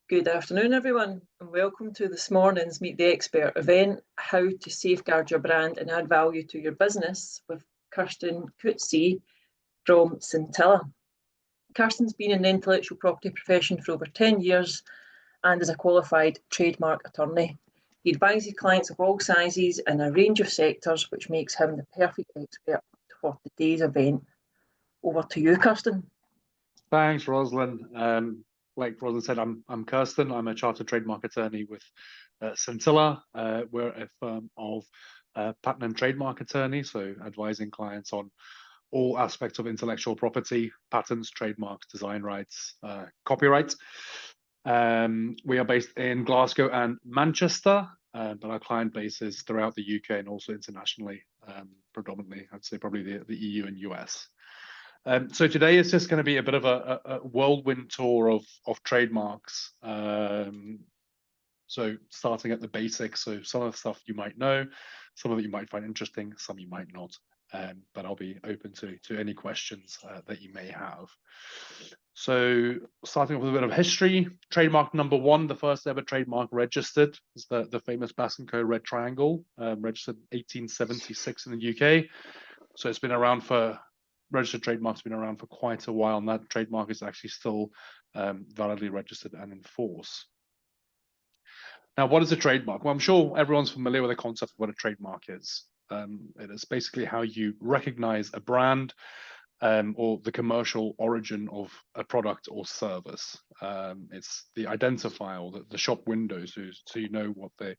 Good afternoon, everyone, and welcome to this morning's Meet the Expert event, How to Safeguard Your Brand and Add Value to Your Business with Kirsten Coetzee from Scintilla. Kirsten's been in the intellectual property profession for over 10 years and is a qualified trademark attorney. He advises clients of all sizes in a range of sectors, which makes him the perfect expert for today's event. Over to you, Kirsten. Thanks, Rosalind. Like Rosalind said, I'm Kirsten. I'm a chartered trademark attorney with Scintilla. We're a firm of patent and trademark attorneys, so advising clients on all aspects of intellectual property, patents, trademarks, design rights, copyright. We are based in Glasgow and Manchester, but our client base is throughout the UK and also internationally, predominantly, I'd say probably the EU and US. So today is just going to be a bit of a whirlwind tour of trademarks. So starting at the basics, so some of the stuff you might know, some of it you might find interesting, some you might not. But I'll be open to any questions that you may have. So starting off with a bit of history, trademark number one, the first ever trademark registered is the famous Bass & Co. Red Triangle, registered 1876 in the UK. So it's been around for registered trademarks been around for quite a while, and that trademark is actually still validly registered and in force. Now, what is a trademark? Well, I'm sure everyone's familiar with the concept of what a trademark is. It is basically how you recognize a brand or the commercial origin of a product or service. It's the identifier, the shop window, so you know what the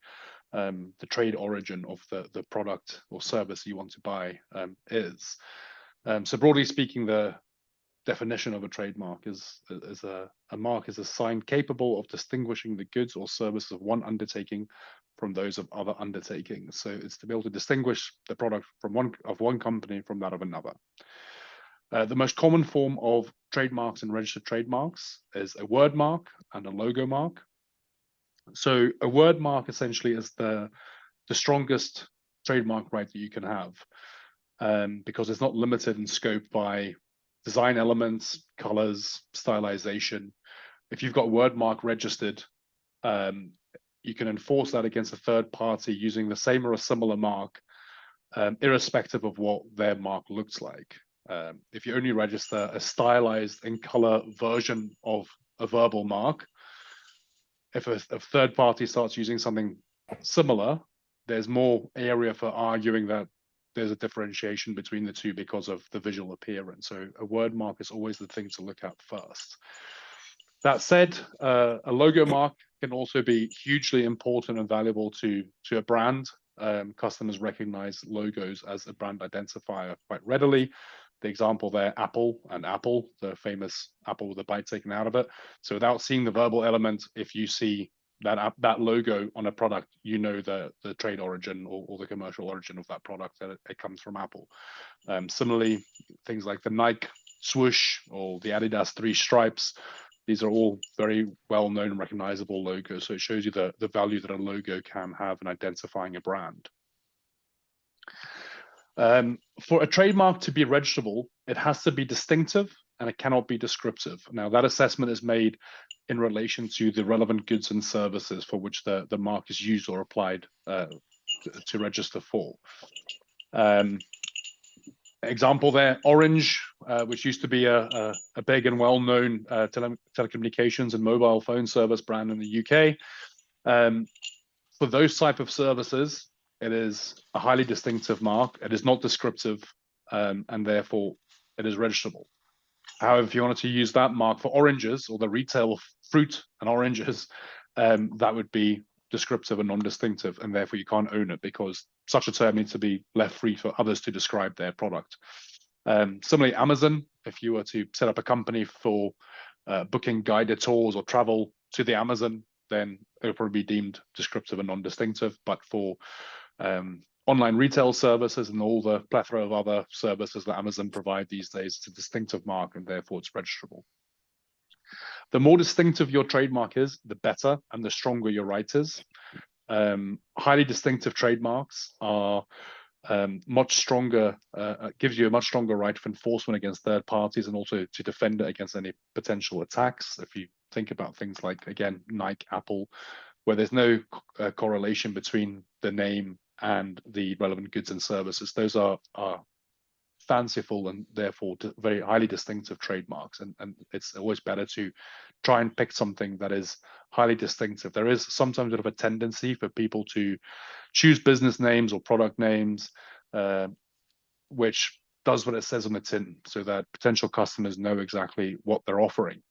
trade origin of the product or service you want to buy is. So broadly speaking, the definition of a trademark is a mark is a sign capable of distinguishing the goods or services of one undertaking from those of other undertakings. So it's to be able to distinguish the product from one company from that of another. The most common form of trademarks and registered trademarks is a word mark and a logo mark. So a word mark essentially is the strongest trademark right that you can have. Because it's not limited in scope by design elements, colors, stylization. If you've got word mark registered, you can enforce that against a third party using the same or a similar mark, irrespective of what their mark looks like. If you only register a stylized in color version of a verbal mark, if a third party starts using something similar, there's more area for arguing that there's a differentiation between the two because of the visual appearance. So a word mark is always the thing to look at first. That said, a logo mark can also be hugely important and valuable to a brand. Customers recognize logos as a brand identifier quite readily. The example there, Apple and Apple, the famous apple with a bite taken out of it. So without seeing the verbal element, if you see that logo on a product, you know the trade origin or the commercial origin of that product, that it comes from Apple. Similarly, things like the Nike swoosh or the Adidas 3 stripes, these are all very well-known and recognizable logos. So it shows you the value that a logo can have in identifying a brand. For a trademark to be registrable, it has to be distinctive and it cannot be descriptive. Now, that assessment is made in relation to the relevant goods and services for which the mark is used or applied to register for. Example there, Orange, which used to be a big and well-known telecommunications and mobile phone service brand in the UK. For those type of services, it is a highly distinctive mark. It is not descriptive, and therefore it is registrable. However, if you wanted to use that mark for oranges or the retail of fruit and oranges, that would be descriptive and non-distinctive, and therefore you can't own it because such a term needs to be left free for others to describe their product. Similarly, Amazon, if you were to set up a company for booking guided tours or travel to the Amazon, then it would probably be deemed descriptive and non-distinctive. But for online retail services and all the plethora of other services that Amazon provide these days, it's a distinctive mark and therefore it's registrable. The more distinctive your trademark is, the better and the stronger your right is. Highly distinctive trademarks are much stronger, gives you a much stronger right of enforcement against third parties and also to defend it against any potential attacks. If you think about things like, again, Nike, Apple, where there's no correlation between the name and the relevant goods and services. Those are fanciful and therefore very highly distinctive trademarks, and it's always better to try and pick something that is highly distinctive. There is sometimes a bit of a tendency for people to choose business names or product names which does what it says on the tin, so that potential customers know exactly what they're offering.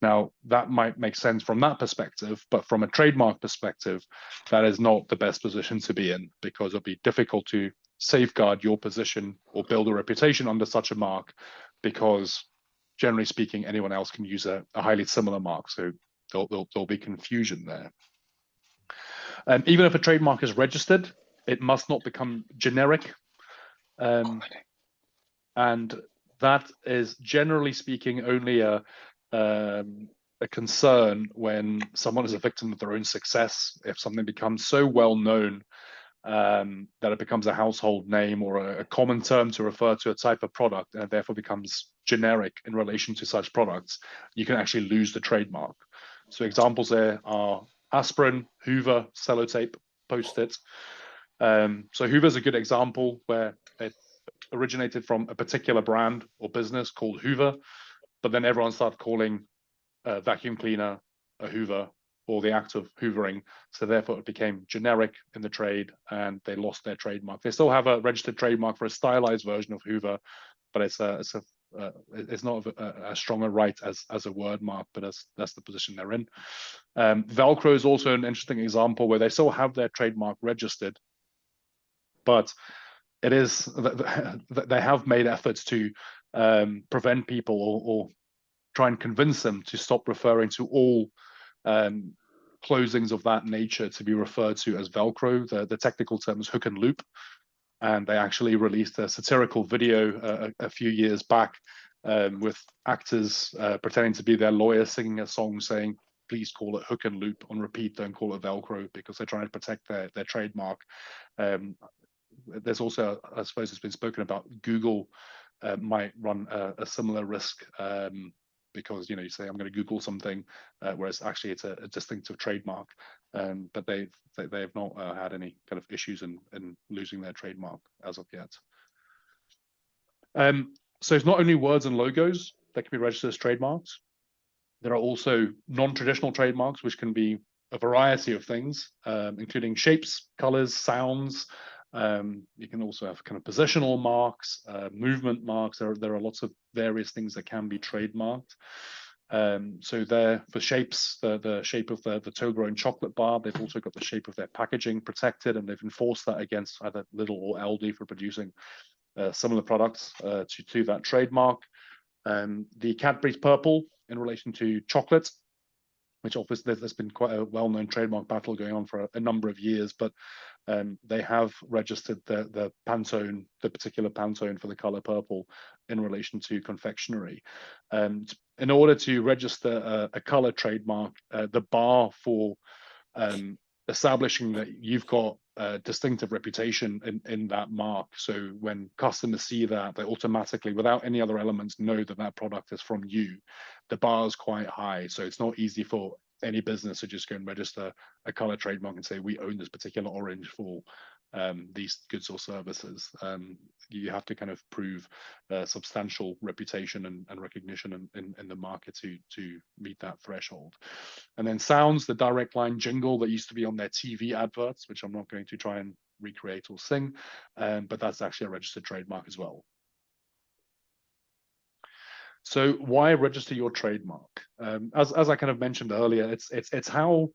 Now, that might make sense from that perspective, but from a trademark perspective, that is not the best position to be in, because it'll be difficult to safeguard your position or build a reputation under such a mark, because generally speaking, anyone else can use a highly similar mark. So there'll be confusion there. Even if a trademark is registered, it must not become generic. And that is, generally speaking, only a concern when someone is a victim of their own success. If something becomes so well known that it becomes a household name or a common term to refer to a type of product, and therefore becomes generic in relation to such products, you can actually lose the trademark. So examples there are aspirin, Hoover, sellotape, Post-it. So Hoover is a good example where it originated from a particular brand or business called Hoover, but then everyone started calling a vacuum cleaner a Hoover, or the act of hoovering. So therefore it became generic in the trade and they lost their trademark. They still have a registered trademark for a stylized version of Hoover, but it's not as strong a right as a word mark, but that's the position they're in. Velcro is also an interesting example where they still have their trademark registered, but it is they have made efforts to prevent people or try and convince them to stop referring to all closings of that nature to be referred to as Velcro. The technical term is hook and loop, and they actually released a satirical video a few years back with actors pretending to be their lawyers singing a song saying, "Please call it hook and loop on repeat, don't call it Velcro," because they're trying to protect their trademark. There's also, I suppose it's been spoken about, Google might run a similar risk because, you say, I'm going to Google something, whereas actually it's a distinctive trademark, but they have not had any kind of issues in losing their trademark as of yet. So it's not only words and logos that can be registered as trademarks. There are also non-traditional trademarks, which can be a variety of things, including shapes, colors, sounds. You can also have kind of positional marks, movement marks. There are lots of various things that can be trademarked. So there, for shapes, the shape of the Toblerone chocolate bar, they've also got the shape of their packaging protected, and they've enforced that against either Lidl or Aldi for producing similar products to that trademark. The Cadbury's purple in relation to chocolate, which obviously there's been quite a well-known trademark battle going on for a number of years, but they have registered the Pantone, the particular Pantone for the color purple in relation to confectionery. In order to register a color trademark, the bar for establishing that you've got a distinctive reputation in that mark. So when customers see that, they automatically, without any other elements, know that that product is from you. The bar is quite high, so it's not easy for any business to just go and register a color trademark and say, we own this particular orange for these goods or services. You have to kind of prove substantial reputation and recognition in the market to meet that threshold. And then sounds, the direct line jingle that used to be on their TV adverts, which I'm not going to try and recreate or sing, but that's actually a registered trademark as well. So why register your trademark? As I kind of mentioned earlier, it's how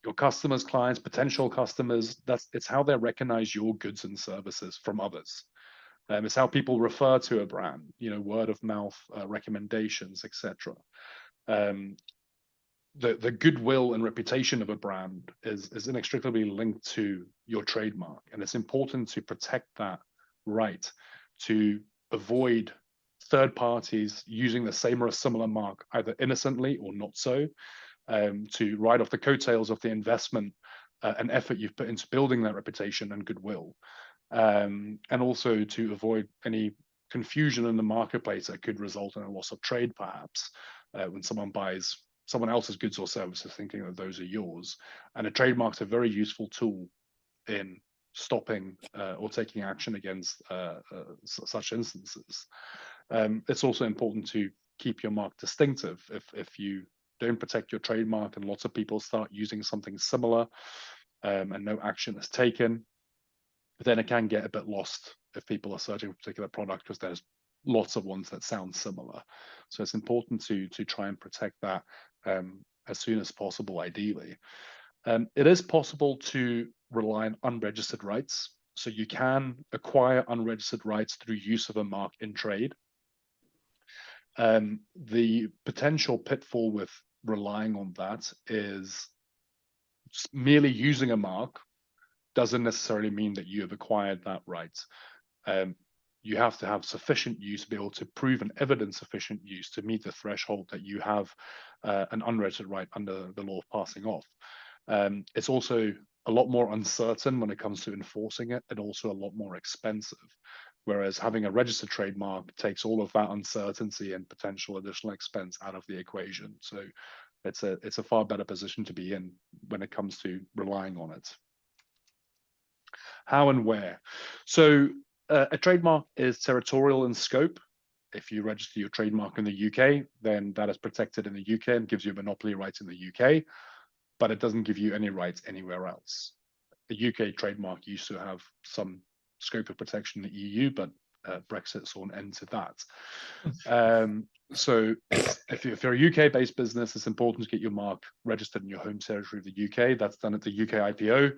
your customers, clients, potential customers, it's how they recognize your goods and services from others. It's how people refer to a brand, word of mouth, recommendations, etc. The goodwill and reputation of a brand is inextricably linked to your trademark, and it's important to protect that right, to avoid third parties using the same or a similar mark, either innocently or not so, to ride off the coattails of the investment and effort you've put into building that reputation and goodwill, and also to avoid any confusion in the marketplace that could result in a loss of trade, perhaps. when someone buys someone else's goods or services thinking that those are yours. And a trademark's a very useful tool in stopping or taking action against such instances. It's also important to keep your mark distinctive. If you don't protect your trademark and lots of people start using something similar and no action is taken, then it can get a bit lost if people are searching for a particular product because there's lots of ones that sound similar. So it's important to try and protect that as soon as possible, ideally. It is possible to rely on unregistered rights. So you can acquire unregistered rights through use of a mark in trade. The potential pitfall with relying on that is merely using a mark doesn't necessarily mean that you have acquired that right. You have to have sufficient use to be able to prove and evidence sufficient use to meet the threshold that you have an unregistered right under the law of passing off. It's also a lot more uncertain when it comes to enforcing it, and also a lot more expensive. Whereas having a registered trademark takes all of that uncertainty and potential additional expense out of the equation. So it's a far better position to be in when it comes to relying on it. How and where? So a trademark is territorial in scope. If you register your trademark in the UK, then that is protected in the UK and gives you monopoly rights in the UK, but it doesn't give you any rights anywhere else. The UK trademark used to have some scope of protection in the EU, but Brexit saw an end to that. So if you're a UK-based business, it's important to get your mark registered in your home territory of the UK. That's done at the UK IPO.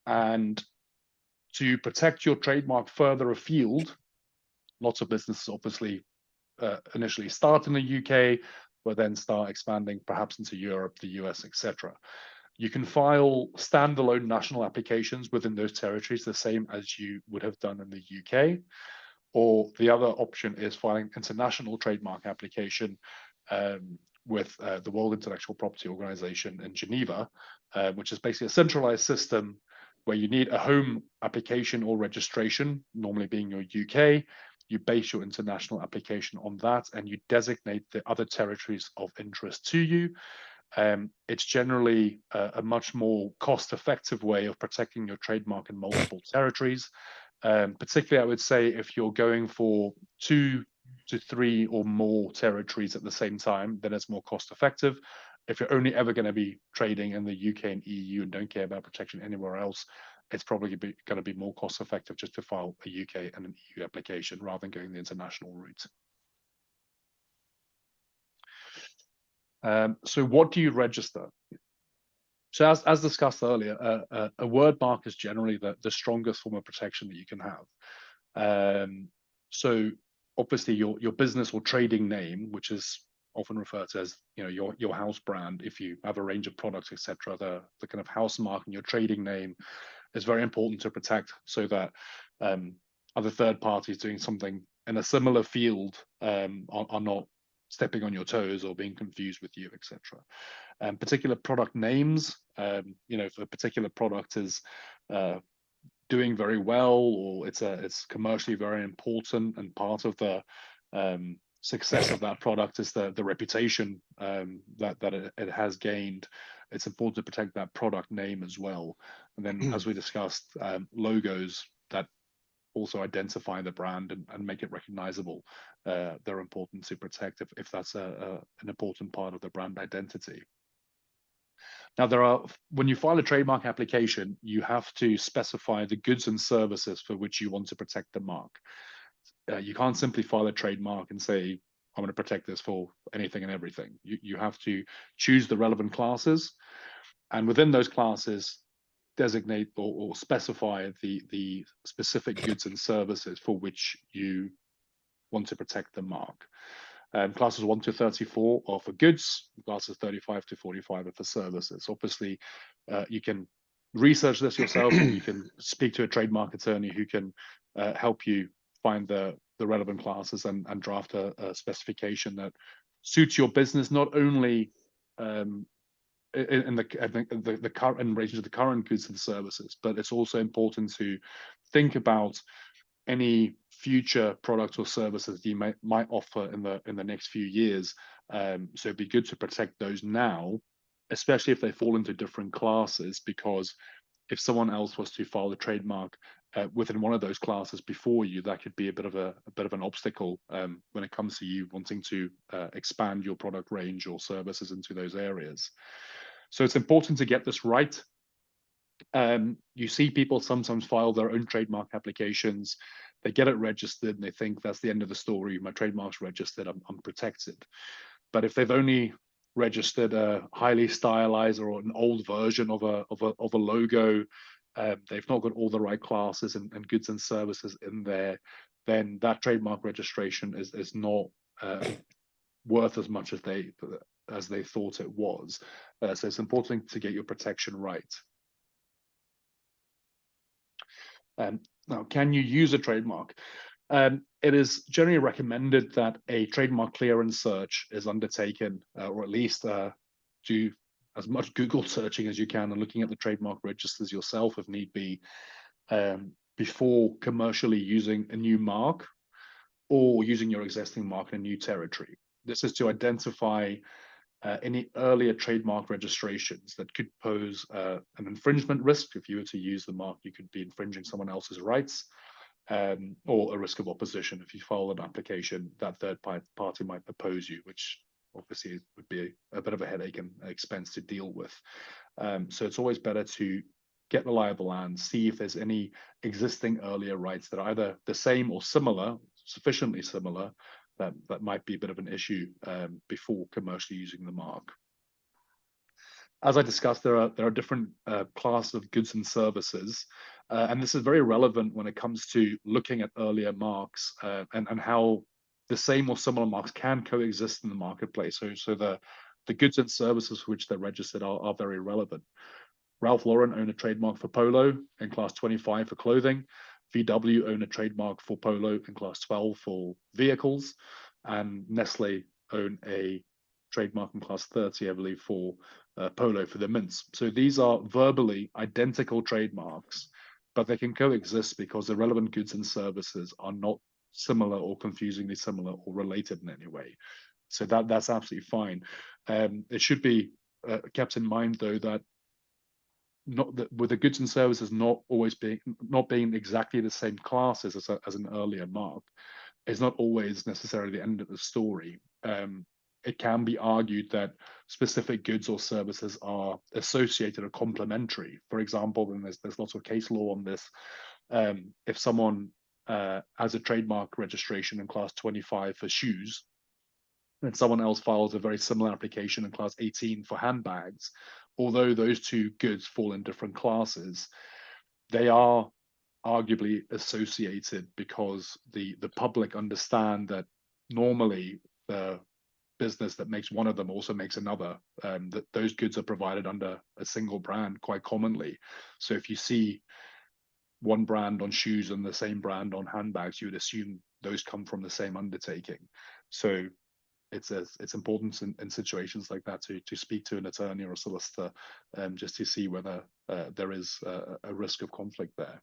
And to protect your trademark further afield, lots of businesses obviously initially start in the UK, but then start expanding perhaps into Europe, the US, etc. You can file standalone national applications within those territories, the same as you would have done in the UK. Or the other option is filing international trademark application with the World Intellectual Property Organization in Geneva, which is basically a centralized system where you need a home application or registration, normally being your UK. You base your international application on that, and you designate the other territories of interest to you. It's generally a much more cost-effective way of protecting your trademark in multiple territories. Particularly, I would say, if you're going for 2 to 3 or more territories at the same time, then it's more cost-effective. If you're only ever going to be trading in the UK and EU and don't care about protection anywhere else, it's probably going to be more cost-effective just to file a UK and an EU application rather than going the international route. So what do you register? So as discussed earlier, a word mark is generally the strongest form of protection that you can have. So obviously your business or trading name, which is often referred to as your house brand, if you have a range of products, etc., the kind of house mark and your trading name is very important to protect, so that other third parties doing something in a similar field are not stepping on your toes or being confused with you, etc. Particular product names, if a particular product is doing very well, or it's commercially very important, and part of the success of that product is the reputation that it has gained, it's important to protect that product name as well. And then, as we discussed, logos that also identify the brand and make it recognizable, they're important to protect if that's an important part of the brand identity. Now, when you file a trademark application, you have to specify the goods and services for which you want to protect the mark. You can't simply file a trademark and say, I'm going to protect this for anything and everything. You have to choose the relevant classes, and within those classes, designate or specify the specific goods and services for which you want to protect the mark. Classes 1 to 34 are for goods, classes 35 to 45 are for services. Obviously, you can research this yourself, or you can speak to a trademark attorney who can help you find the relevant classes and draft a specification that suits your business, not only in the current, in relation to the current goods and services, but it's also important to think about any future products or services you might offer in the next few years. So it'd be good to protect those now, especially if they fall into different classes, because if someone else was to file a trademark within one of those classes before you, that could be a bit of an obstacle when it comes to you wanting to expand your product range or services into those areas. So it's important to get this right. You see people sometimes file their own trademark applications, they get it registered, and they think that's the end of the story. My trademark's registered, I'm protected. But if they've only registered a highly stylized or an old version of a logo, they've not got all the right classes and goods and services in there, then that trademark registration is not worth as much as they thought it was. So it's important to get your protection right. Now, can you use a trademark? It is generally recommended that a trademark clearance search is undertaken, or at least do as much Google searching as you can and looking at the trademark registers yourself if need be, before commercially using a new mark or using your existing mark in a new territory. This is to identify any earlier trademark registrations that could pose an infringement risk. If you were to use the mark, you could be infringing someone else's rights, or a risk of opposition. If you file an application, that third party might oppose you, which obviously would be a bit of a headache and expense to deal with. So it's always better to get reliable and see if there's any existing earlier rights that are either the same or similar, sufficiently similar, that might be a bit of an issue before commercially using the mark. As I discussed, there are different classes of goods and services, and this is very relevant when it comes to looking at earlier marks and how the same or similar marks can coexist in the marketplace. So the goods and services for which they're registered are very relevant. Ralph Lauren own a trademark for polo in class 25 for clothing. VW own a trademark for polo in class 12 for vehicles, and Nestle own a trademark in class 30, I believe, for polo for the mints. So these are verbally identical trademarks, but they can coexist because the relevant goods and services are not similar or confusingly similar or related in any way. So that's absolutely fine. It should be kept in mind, though, that with the goods and services not being exactly the same classes as an earlier mark is not always necessarily the end of the story. It can be argued that specific goods or services are associated or complementary. For example, and there's lots of case law on this. If someone has a trademark registration in class 25 for shoes, and someone else files a very similar application in class 18 for handbags, although those two goods fall in different classes, they are arguably associated because the public understand that normally the business that makes one of them also makes another, that those goods are provided under a single brand quite commonly. So if you see one brand on shoes and the same brand on handbags, you would assume those come from the same undertaking. So it's important in situations like that to speak to an attorney or a solicitor, just to see whether there is a risk of conflict there.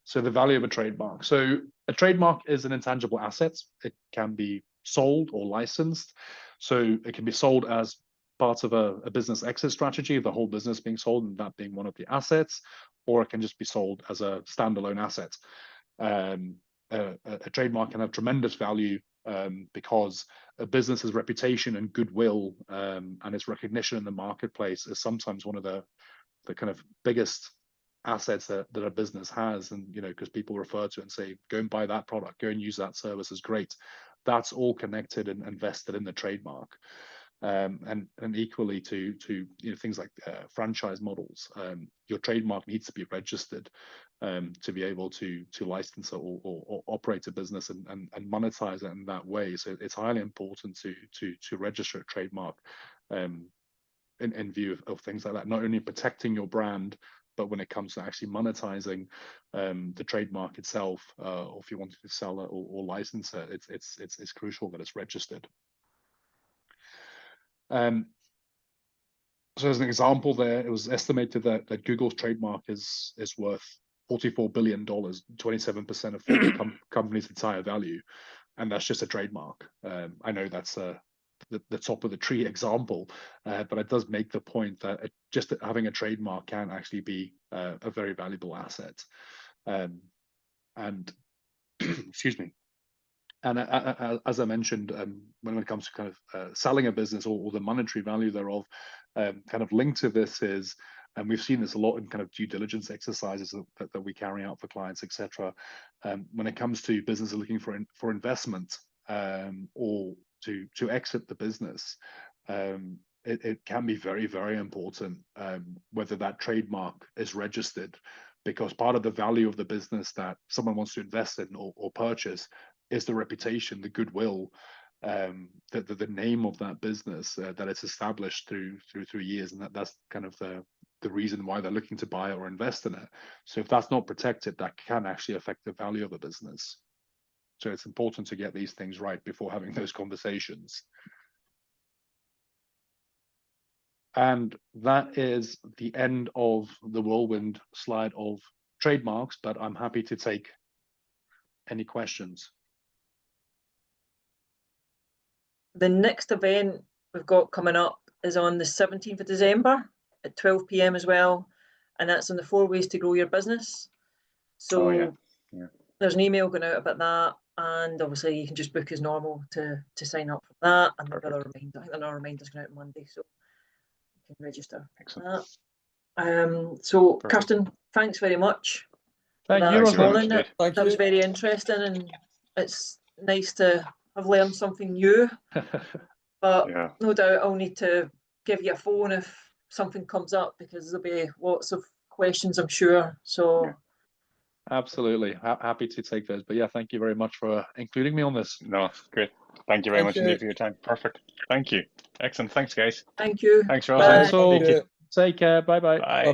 So the value of a trademark. So a trademark is an intangible asset. It can be sold or licensed. So it can be sold as part of a business exit strategy, the whole business being sold and that being one of the assets, or it can just be sold as a standalone asset. A trademark can have tremendous value because a business's reputation and goodwill and its recognition in the marketplace is sometimes one of the kind of biggest assets that a business has. And because people refer to it and say, go and buy that product, go and use that service, is great. That's all connected and invested in the trademark. And equally to things like franchise models, your trademark needs to be registered to be able to license or operate a business and monetize it in that way. So it's highly important to register a trademark in view of things like that, not only protecting your brand, but when it comes to actually monetizing the trademark itself, or if you wanted to sell it or license it, it's crucial that it's registered. So as an example there, it was estimated that Google's trademark is worth $44 billion, 27% of the company's entire value, and that's just a trademark. I know that's the top of the tree example, but it does make the point that just having a trademark can actually be a very valuable asset. And excuse me. And as I mentioned, when it comes to kind of selling a business or the monetary value thereof, kind of linked to this is, and we've seen this a lot in kind of due diligence exercises that we carry out for clients, etc. When it comes to businesses looking for investment or to exit the business, it can be very, very important whether that trademark is registered, because part of the value of the business that someone wants to invest in or purchase is the reputation, the goodwill, the name of that business that it's established through years, and that's kind of the reason why they're looking to buy or invest in it. So if that's not protected, that can actually affect the value of a business. So it's important to get these things right before having those conversations. And that is the end of the whirlwind slide of trademarks, but I'm happy to take any questions. The next event we've got coming up is on the 17th of December at 12 p.m. as well, and that's on the 4 ways to grow your business. So there's an email going out about that, and obviously you can just book as normal to sign up for that, and maybe other reminder. I think another reminder's going out on Monday, so you can register. Excellent. So perfect. Kirsten, thanks very much. Thank you very much. That was very interesting, and it's nice to have learned something new. But no doubt I'll need to give you a phone if something comes up, because there'll be lots of questions, I'm sure. So absolutely happy to take those. But yeah, thank you very much for including me on this. No, great. Thank you very much indeed for your time. Perfect. Thank you. Excellent. Thanks, guys. Thank you. Thanks, Rosa. Take care. Bye-bye. Bye.